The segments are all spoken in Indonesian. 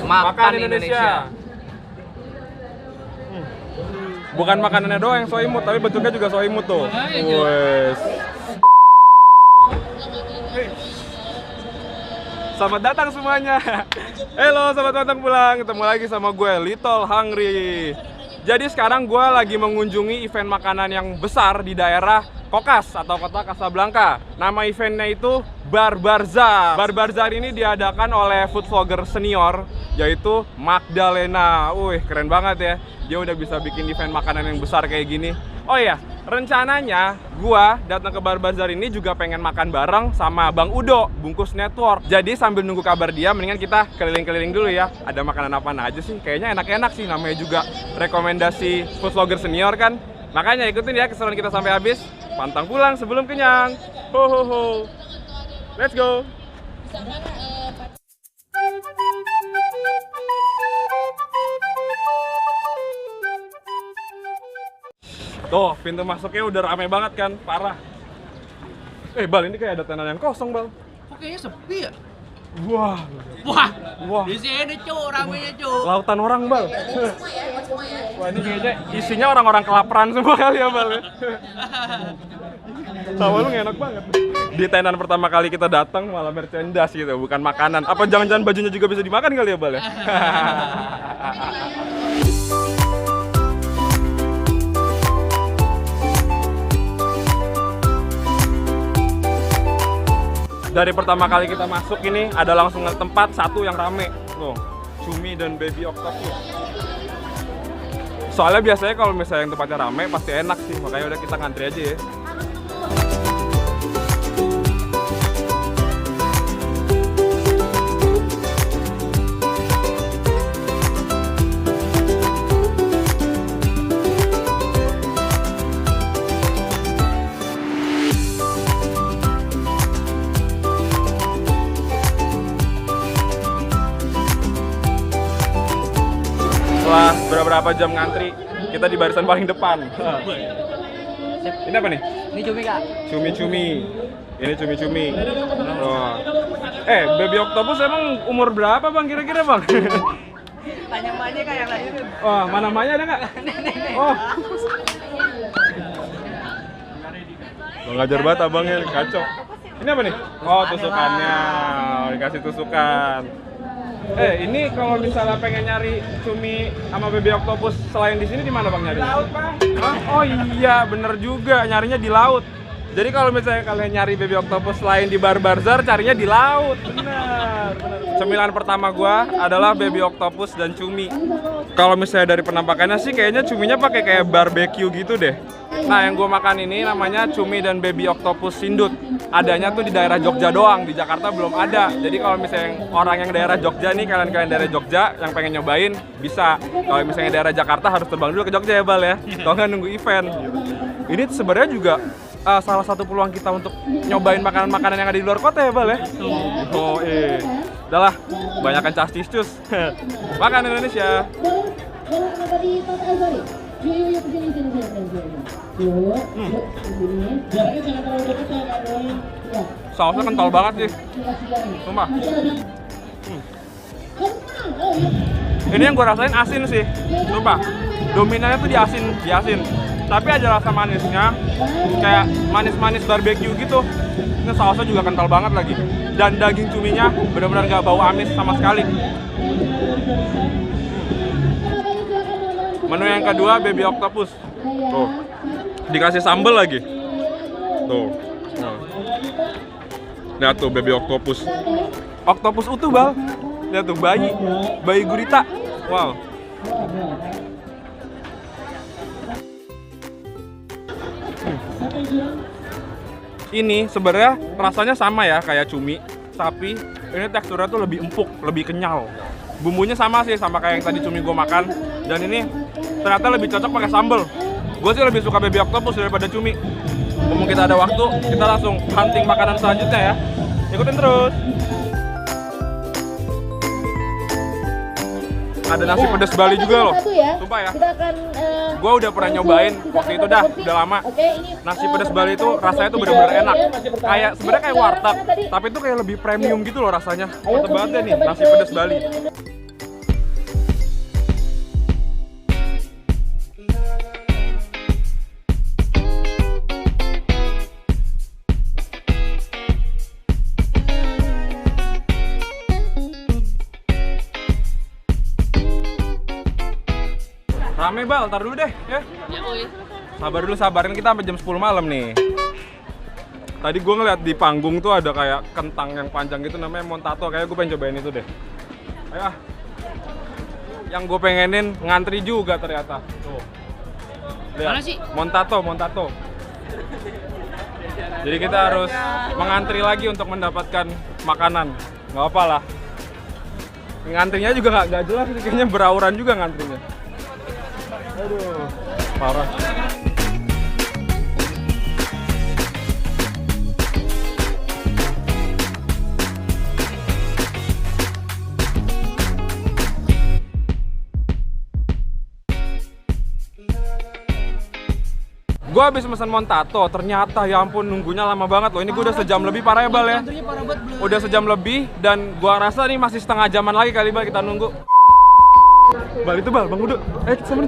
Makan Indonesia. Bukan makanannya doang yang so imut, tapi bentuknya juga so imut tuh. Wes. Selamat datang semuanya. Halo, selamat datang pulang. Ketemu lagi sama gue, Little Hungry. Jadi sekarang gue lagi mengunjungi event makanan yang besar di daerah Kokas atau kota Casablanca. Nama eventnya itu Bar Barzar. Bar Barzar ini diadakan oleh food vlogger senior, yaitu Magdalena. Wih, keren banget ya. Dia udah bisa bikin event makanan yang besar kayak gini. Oh iya, rencananya gua datang ke Bar Barzar ini juga pengen makan bareng sama Bang Udo, Bungkus Network. Jadi sambil nunggu kabar dia, mendingan kita keliling-keliling dulu ya. Ada makanan apa aja sih? Kayaknya enak-enak sih, namanya juga rekomendasi food vlogger senior kan. Makanya ikutin ya keseruan kita sampai habis. Pantang pulang sebelum kenyang. Ho ho ho. Let's go. Tuh, pintu masuknya udah rame banget kan, parah. Bal, ini kayak ada tenan yang kosong, Bal. Kok kayaknya sepi ya? Wah. Di sini cuk, ramenya cuk. Lautan orang, Bal. Wah, ini kayaknya isinya orang-orang kelaparan semua kali ya, Bal. Tawa lu enak banget. Di tenan pertama kali kita datang malah merchandise gitu, bukan makanan. Apa jangan-jangan bajunya juga bisa dimakan kali ya, Bal ya? Dari pertama kali kita masuk ini ada langsung tempat satu yang rame tuh, cumi dan baby octopus. Soalnya biasanya kalau misalnya yang tempatnya rame pasti enak sih, makanya udah kita ngantri aja ya. Setelah beberapa jam ngantri, kita di barisan paling depan. Ini apa nih? Ini cumi kak. Cumi-cumi. Ini cumi-cumi. Oh. Baby octopus emang umur berapa bang kira-kira bang? Tanya emaknya kak yang lahirin. Wah, mana emaknya ada nggak? Oh. Lo ngajar banget abangnya, kacau. Ini apa nih? Oh, tusukannya. Dikasih tusukan. Ini kalau misalnya pengen nyari cumi sama baby octopus selain di sini di mana bang nyari? Di laut bang. Oh iya, bener juga nyarinya di laut. Jadi kalau misalnya kalian nyari baby octopus selain di Bar Barzar, carinya di laut. Bener. Cemilan pertama gua adalah baby octopus dan cumi. Kalau misalnya dari penampakannya sih kayaknya cuminya pakai kayak barbecue gitu deh. Nah, yang gue makan ini namanya cumi dan baby octopus sindut. Adanya tuh di daerah Jogja doang, di Jakarta belum ada. Jadi kalau misalnya orang yang daerah Jogja nih, kalian daerah Jogja yang pengen nyobain, bisa. Kalau misalnya daerah Jakarta harus terbang dulu ke Jogja ya, Bal ya. Kalau nggak nunggu event. Ini sebenarnya juga salah satu peluang kita untuk nyobain makanan-makanan yang ada di luar kota ya, Bal ya. Oh udahlah, banyakan castis-cus. Makan Indonesia. Sausnya kental banget sih, sumpah. Ini yang gue rasain asin sih, sumpah. Dominannya tuh di asin. Tapi ada rasa manisnya, kayak manis-manis barbecue gitu. Ini sausnya juga kental banget lagi. Dan daging cuminya benar-benar gak bau amis sama sekali. Menu yang kedua baby octopus. Tuh. Dikasih sambal lagi. Tuh. Lihat tuh baby octopus. Octopus utuh, Bal. Lihat tuh bayi gurita. Wow. Ini sebenarnya rasanya sama ya kayak cumi, tapi ini teksturnya tuh lebih empuk, lebih kenyal. Bumbunya sama sih, sama kayak yang tadi cumi gue makan. Dan ini ternyata lebih cocok pakai sambal. Gue sih lebih suka baby octopus daripada cumi. Mumpung kita ada waktu, kita langsung hunting makanan selanjutnya ya. Ikutin terus. Ada nasi pedas Bali juga loh. Ya. Sumpah ya. Kita akan gue udah pernah nyobain waktu itu udah lama. Nasi pedas Bali itu rasanya tuh bener-bener enak. Kayak sebenarnya kayak warteg, tapi itu kayak lebih premium gitu loh rasanya. Mantep banget deh nih nasi pedas Bali. Rame Bal, ntar dulu deh ya. Sabar dulu, sabarin kita sampai jam 10 malam nih. Tadi gue ngeliat di panggung tuh ada kayak kentang yang panjang gitu namanya Montato. Kayak gue pengen cobain itu deh. Ayo ah. Yang gue pengenin ngantri juga ternyata. Tuh. Lihat. Mana sih? Montato. Jadi kita harus mengantri lagi untuk mendapatkan makanan. Nggak apa lah. Ngantrinya juga nggak jelas, kayaknya berauran juga ngantrinya. Aduh, parah. Gue habis pesan Montato, ternyata ya ampun nunggunya lama banget loh. Ini gue udah sejam lebih, parah ya Bal ya. Udah sejam lebih dan gua rasa nih masih setengah jaman lagi kali Bal kita nunggu. Bal itu Bal, Bang Udo. Samperin.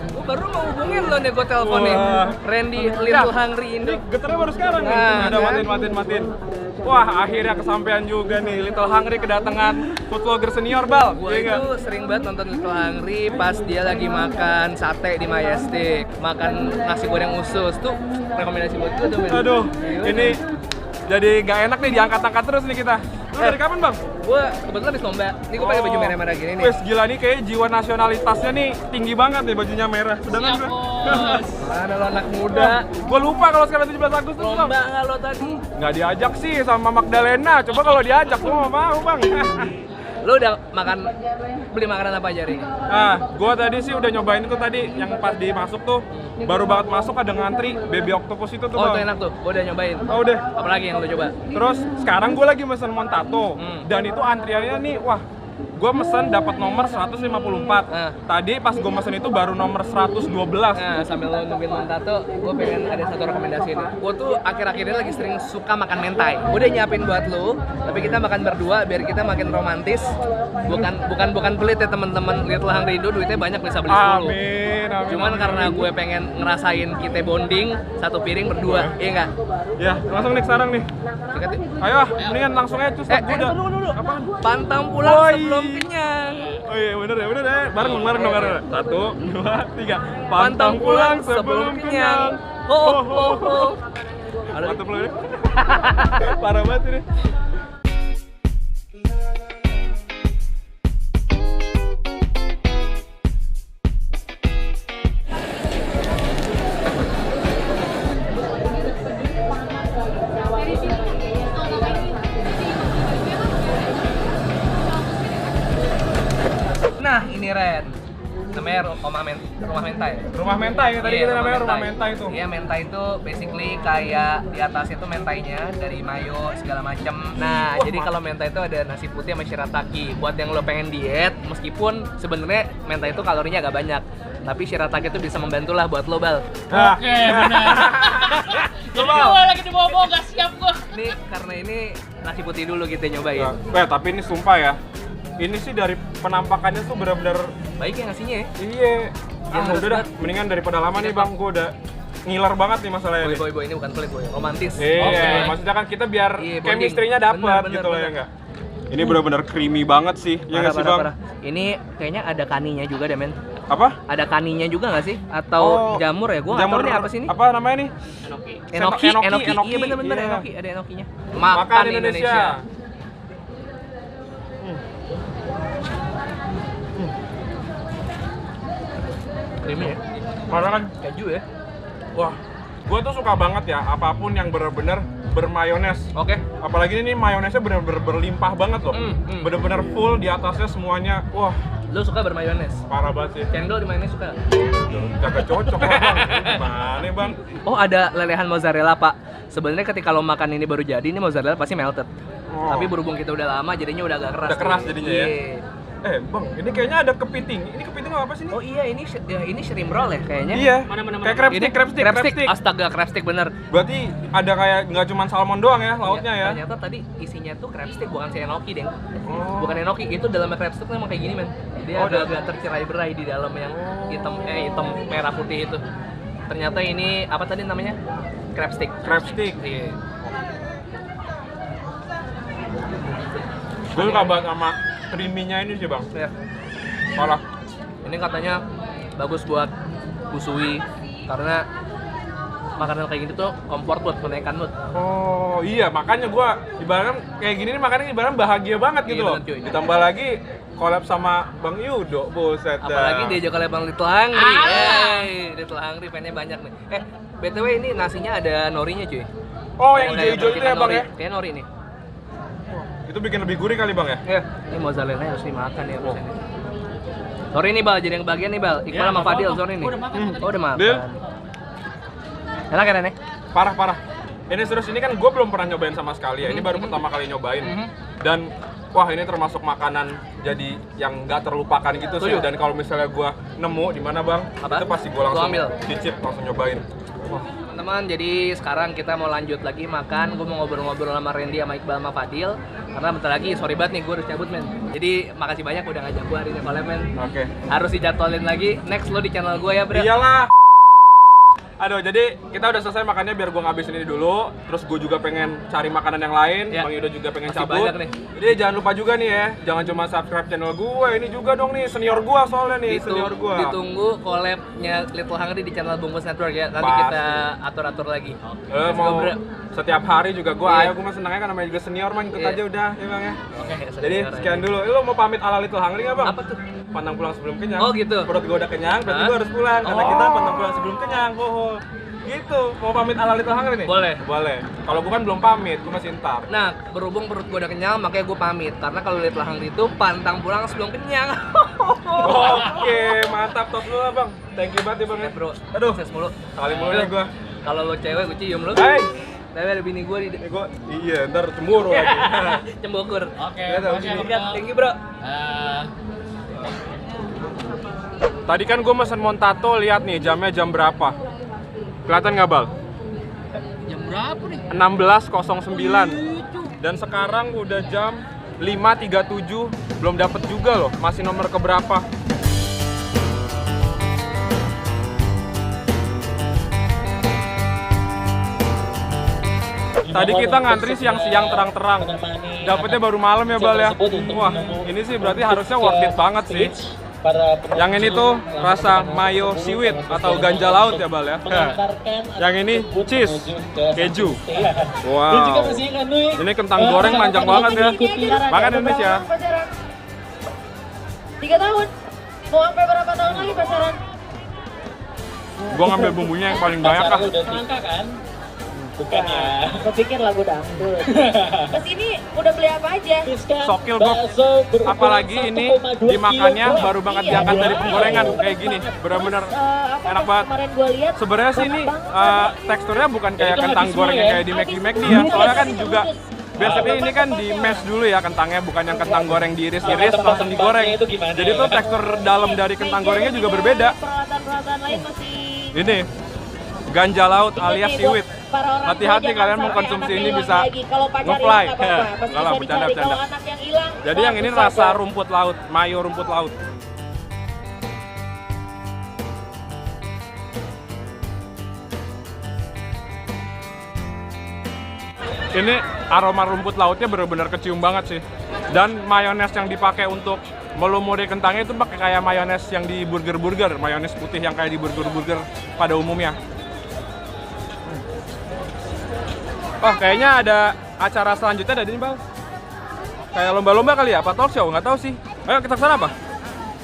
Gue baru mau hubungin lo nih, gue telepon nih. Randy Little Hungry Indo. Getarnya baru sekarang nih. Nah, Ada kan? matiin. Wah, akhirnya kesampaian juga nih Little Hungry kedatangan food vlogger senior Bal. Gue Iya itu sering banget nonton Little Hungry pas dia lagi makan sate di Majestic, makan nasi goreng usus tuh rekomendasi buat gue tuh. Men. Aduh, Gila. ini jadi gak enak nih diangkat-angkat terus nih kita. Lu dari kapan Bang? Gue kebetulan habis lomba. Ini gue pakai baju merah-merah gini nih. Wes gila nih kayak jiwa nasionalitasnya nih tinggi banget nih bajunya merah. Sedangkan gue Mana lo anak muda? gue lupa kalau sekarang 17 Agustus Bang. Lomba nggak lo tadi? Nggak diajak sih sama Magdalena. Coba kalau diajak gue mau Bang. Lo udah beli makanan apa aja, Ri? Nah, gue tadi sih udah nyobain itu tadi yang pas dimasuk tuh baru banget masuk ada ngantri baby octopus itu tuh Oh, Bang. itu enak tuh. Gue udah nyobain. Oh udah. Apalagi yang lo coba? Terus sekarang gue lagi mesen Montato dan itu antriannya nih, wah, gue mesen dapat nomor 154. Tadi pas gue mesen itu baru nomor 112. Nah, sambil lo nungguin Montato, gue pengen ada satu rekomendasi nih. Gue tuh akhir-akhir ini lagi sering suka makan mentai. Gue udah nyiapin buat lo, tapi kita makan berdua biar kita makin romantis. Bukan pelit ya teman-teman. Little Hungry Indo duitnya banyak bisa beli 10. Amin. Cuman karena gue pengen ngerasain kita bonding satu piring berdua, iya nggak? Ya, langsung nih sekarang nih. Sikat yuk. Ayo ah, mendingan langsung aja cus. Gue udah. Dulu. Apaan? Pantang pulang Oh, sebelum iya. kenyang. Oh iya bener ya. Bareng dong. 1, 2, 3. Pantang pulang sebelum kenyang. Ho. Mantap lo ya. Parah banget ini. Nah, ini Ren. Namanya rumah mentai. Rumah mentai ya tadi Iya, kita namanya rumah mentai itu. Iya, mentai itu basically kayak di atasnya tuh mentainya dari mayo segala macem. Nah, jadi kalau mentai itu ada nasi putih sama shirataki. Buat yang lo pengen diet, meskipun sebenarnya mentai itu kalorinya agak banyak, tapi shirataki itu bisa membantu lah buat lo, Bal. Nah, Oke, benar. coba. Gue lagi di bawah gak siap gue. Ini karena ini nasi putih dulu kita nyobain. Tapi ini sumpah ya. Ini sih dari penampakannya tuh benar-benar Baik ya nasinya ya? iya. Generous Udah dah, banget. mendingan daripada lama nih Bang, gua udah ngiler banget nih masalahnya nih. Boy, ini bukan pelit, boy. Romantis. Iya, maksudnya kan kita biar Iya, bonding. chemistry-nya dapat Bener, gitu loh ya bener. enggak? Ini benar-benar creamy banget sih, ya nggak sih Bang? Ini kayaknya ada kaninya juga deh, men. Apa? Ada kaninya juga nggak sih? Atau jamur ya? Gua nggak tahu nih apa sih ini. Apa namanya nih? Enoki. Enoki. Iya bener-bener Iya. enoki. Ada enokinya. Makan Indonesia. Creamy ya? Karena kan, Keju ya? wah, gua tuh suka banget ya apapun yang benar-benar bermayones. Oke. Apalagi ini mayonesnya benar-benar berlimpah banget loh. Benar-benar full di atasnya semuanya. Wah, Lu suka bermayones? parah banget sih. Cendol di mayones suka? Kagak cocok lah Bang. Gimana Bang? Oh, ada lelehan mozzarella, Pak. Sebenarnya ketika lo makan ini baru jadi, ini mozzarella pasti melted. Oh. Tapi berhubung kita udah lama, jadinya udah agak keras. Udah keras jadinya ya? Iya. Bang, ini kayaknya ada kepiting. Ini kepiting apa sih nih? Oh iya, ini shrimp roll ya kayaknya. Iya. Mana, Kayak crab stick, crab stick. Astaga, crab stick bener. Berarti ada kayak nggak cuma salmon doang ya lautnya ya? Ternyata tadi isinya tuh crab stick, bukan si enoki, Deng. Oh. Bukan enoki, itu dalamnya crab stick emang kayak gini, men. Dia agak tercerai-berai di dalam yang hitam merah putih itu. Ternyata ini apa tadi namanya? Crab stick. Crab stick. Iya. Gue suka banget sama creamy-nya ini sih, Bang. Ya. Parah. Ini katanya bagus buat busui karena makanan kayak gitu tuh comfort food, menaikkan mood. Oh iya, makanya gua ibaratnya kayak gini nih makannya ibaratnya bahagia banget gitu Iya, loh. bener, cuy. Ditambah lagi collab sama Bang Yudo, buset dah. Apalagi diajak oleh Bang Little Hungry. Little Hungry fan-nya banyak nih. BTW ini nasinya ada norinya, cuy. Oh, yang Kayak hijau-hijau itu ya, Bang ya? Kayak nori nih. Itu bikin lebih gurih kali, Bang ya? Ya, ini mozzarella harus dimakan ya harusnya nih. Sorry nih Bal, jadi yang bagian nih Bal. Iqbal sama Fadil, sorry nih. Udah makan tadi. Oh, udah makan. Deal. Enak kan nih? Parah. Ini serius, ini kan gue belum pernah nyobain sama sekali ya. Ini baru pertama kali nyobain. Dan wah, ini termasuk makanan jadi yang nggak terlupakan gitu sih. Setuju. Dan kalau misalnya gue nemu di mana, Bang, Apa? itu pasti gue Lu langsung ambil? cicip, langsung nyobain. Wah, Teman-teman, jadi sekarang kita mau lanjut lagi makan. Gue mau ngobrol-ngobrol sama Randy, sama Iqbal, sama Fadil. Karena bentar lagi, sorry banget nih, gue harus cabut, men. Jadi makasih banyak udah ngajak gue hari ini collab, men. oke. Harus dijadwalin lagi. Next lo di channel gue ya, Bro. Iyalah. Aduh, jadi kita udah selesai makannya biar gue ngabisin ini dulu. Terus gue juga pengen cari makanan yang lain. Ya. Bang Yudo juga pengen Masih cabut. banyak nih. Jadi jangan lupa juga nih ya, jangan cuma subscribe channel gue. Ini juga dong nih senior gue soalnya nih, senior gue. Ditunggu collabnya Little Hungry di channel Bungkus Network ya. Nanti Pasti. kita atur-atur lagi. Let's go, Mau Bro. setiap hari juga gue Iya. ayo, gue mah senangnya kan namanya juga senior, man, ikut Iya. aja udah ya Bang ya. Oke, Jadi sekian dulu. Lo mau pamit ala Little Hungry nggak, Bang? Apa tuh? Pantang pulang sebelum kenyang. Oh, gitu. Perut gue udah kenyang, berarti Hah? gue harus pulang karena Oh. kita pantang pulang sebelum kenyang. Gitu. Mau pamit ala Little Hungry nih? Boleh. Boleh. Kalau gue kan belum pamit, gue masih ntar. Nah, berhubung perut gue udah kenyang, makanya gue pamit. Karena kalau Little Hungry itu pantang pulang sebelum kenyang. Oke, mantap, tos dulu lah Bang. Thank you banget ya Bang ya. Bro, Aduh, sukses mulu. kali mulu ya gua. Kalau lo cewek, gue cium lo. Hai. Tapi ada bini gue di Iya, ntar cemburu lagi. Cembokur. Oke, Lihat, makasih ya, Lihat, Bang. thank you bro. Tadi kan gua mesen Montato, lihat nih jamnya jam berapa. Kelihatan nggak Bal? Jam berapa nih? 16.09. Dan sekarang udah jam 5.37, belum dapet juga loh. Masih nomor keberapa? Tadi kita ngantri siang-siang terang-terang. Dapetnya baru malam ya Bal ya. Wah, ini sih berarti harusnya worth it banget sih. Yang ini tuh rasa mayo seaweed atau ganja laut ya Bal ya. Yang ini cheese, keju. Wow. Ini kentang goreng manjang banget ya. Makan Indonesia. 3 tahun. Mau sampai berapa tahun lagi pacaran? Gua ngambil bumbunya yang paling banyak ah. Semangka kan? Bukan ya. Gue pikir lagu dangdut. Terus ini udah beli apa aja? Sokil Bob. Apalagi ini dimakannya baru banget diangkat dari penggorengan kayak gini. Benar-benar enak banget. Kemarin gue lihat. Sebenarnya sih ini teksturnya bukan kayak kentang goreng yang kayak di McD ya. Soalnya kan juga biasanya ini kan di mash dulu ya kentangnya, bukan yang kentang goreng diiris-iris langsung digoreng. Jadi tuh tekstur dalam dari kentang gorengnya juga berbeda. Peralatan-peralatan lain masih. Ini ganja laut alias seaweed. Hati-hati kalian mengkonsumsi ini bisa nge-fly. Enggak lah, bercanda-bercanda. Jadi yang ini rasa rumput laut, mayo rumput laut. Ini aroma rumput lautnya benar-benar kecium banget sih. Dan mayones yang dipakai untuk melumuri kentangnya itu pakai kayak mayones yang di burger-burger, mayones putih yang kayak di burger-burger pada umumnya. Oh, kayaknya ada acara selanjutnya ada di sini, Bang. Kayak lomba-lomba kali ya, apa talk show? Nggak tahu sih. Ayo kita kesana apa?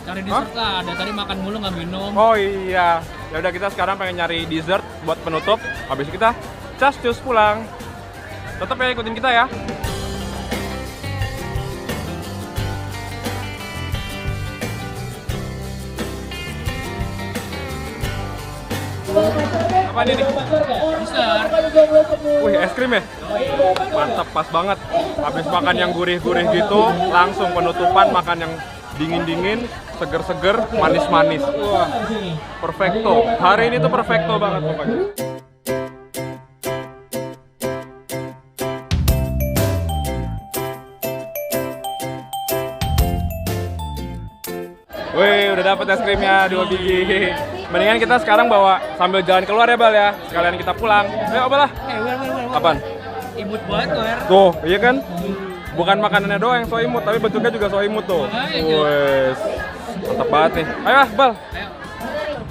Cari dessert lah, ada tadi makan mulu nggak minum. Oh iya. Ya udah kita sekarang pengen nyari dessert buat penutup. Habis kita cus pulang. Tetap ya ikutin kita ya. Apa ini nih? Dessert. Wih, es krim ya? Mantap, pas banget. Habis makan yang gurih-gurih gitu, langsung penutupan makan yang dingin-dingin, seger-seger, manis-manis. Wah, perfecto. Hari ini tuh perfecto banget pokoknya. Wih, udah dapet es krimnya 2 biji. Mendingan kita sekarang bawa sambil jalan keluar ya, Bal ya. Sekalian kita pulang. Ayo, Bal lah. Apaan? Imut banget wer. Tuh, iya kan? Bukan makanannya doang yang so imut, tapi bentuknya juga so imut tuh. Wes, mantap banget nih. Ayo, Bal.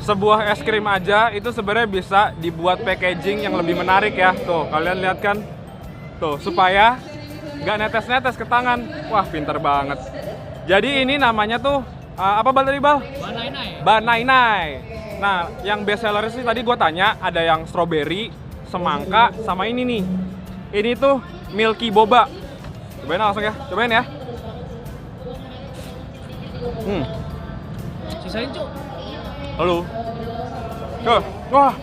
Sebuah es krim aja itu sebenarnya bisa dibuat packaging yang lebih menarik ya. Tuh, kalian lihat kan? Tuh, supaya nggak netes-netes ke tangan. Wah, pinter banget. Jadi ini namanya tuh apa Bal tadi, Bal? Banainai. Banainai. Nah, yang best seller sih tadi gue tanya ada yang strawberry, semangka, sama ini nih. Ini tuh milky boba. Cobain langsung ya, cobain ya. Sisain Cuk. Halo. Tuh, wah.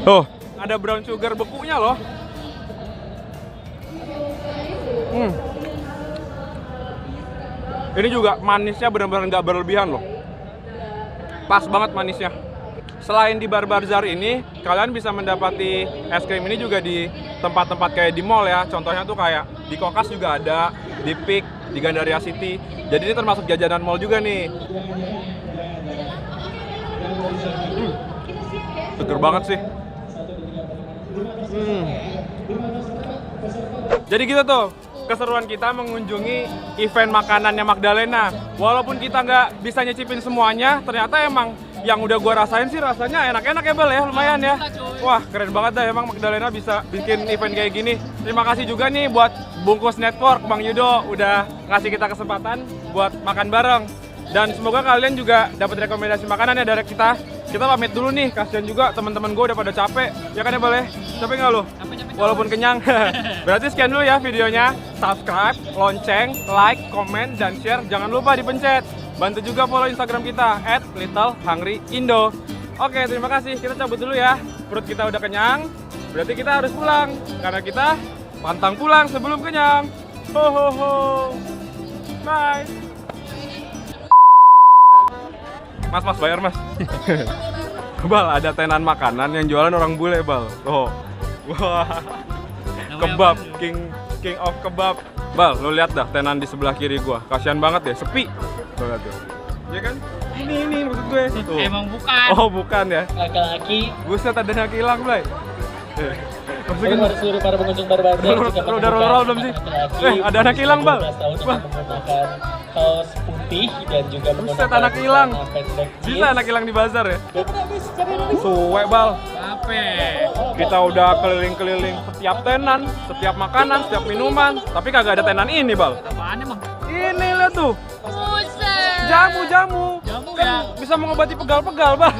Tuh, ada brown sugar bekunya loh. Ini juga manisnya benar-benar nggak berlebihan loh. Pas banget manisnya. Selain di Bar Bazaar ini, kalian bisa mendapati es krim ini juga di tempat-tempat kayak di mall ya. Contohnya tuh kayak di Kokas juga ada, di Peak, di Gandaria City. Jadi ini termasuk jajanan mall juga nih. Seger banget sih. Jadi gitu tuh keseruan kita mengunjungi event makanannya Magdalena. Walaupun kita nggak bisa nyicipin semuanya, ternyata emang yang udah gua rasain sih rasanya enak-enak ya Bal ya, lumayan ya. Wah, keren banget dah emang Magdalena bisa bikin event kayak gini. Terima kasih juga nih buat Bungkus Network, Bang Yudo udah ngasih kita kesempatan buat makan bareng. Dan semoga kalian juga dapat rekomendasi makanan ya dari kita. Kita pamit dulu nih, kasihan juga teman-teman gue udah pada capek. Ya kan ya Bal ya? Capek nggak lo? Walaupun kenyang. Berarti sekian dulu ya videonya. Subscribe, lonceng, like, komen, dan share. Jangan lupa dipencet. Bantu juga follow Instagram kita @littlehungryindo. Oke, terima kasih. Kita cabut dulu ya. Perut kita udah kenyang. Berarti kita harus pulang. Karena kita pantang pulang sebelum kenyang. Ho ho ho. Bye. Mas bayar mas. Bal, ada tenan makanan yang jualan orang bule Bal. Oh, wah, kebab, king of kebab. Bal, lo lihat dah tenan di sebelah kiri gua. Kasian banget deh, sepi. Tuh lihat tuh. Iya kan? Ini maksud gue. Tuh. Emang bukan. Oh bukan ya? Laki-laki. Buset, ada anak hilang Blay. Jadi para seluruh para pengunjung Bar Bazaar Lo udah roll belum sih? Ada anak hilang Bal. 12 tahun dengan menggunakan kaos putih dan juga Buset, anak hilang. pendek Bisa anak hilang di bazar ya? Suwe Bal. Apa? Kita udah keliling-keliling setiap tenan, setiap makanan, setiap minuman, tapi kagak ada tenan ini Bal. Apaan emang? Ini lihat tuh. Buset. Jamu. Jamu Kan ya? bisa mengobati pegal-pegal Bal.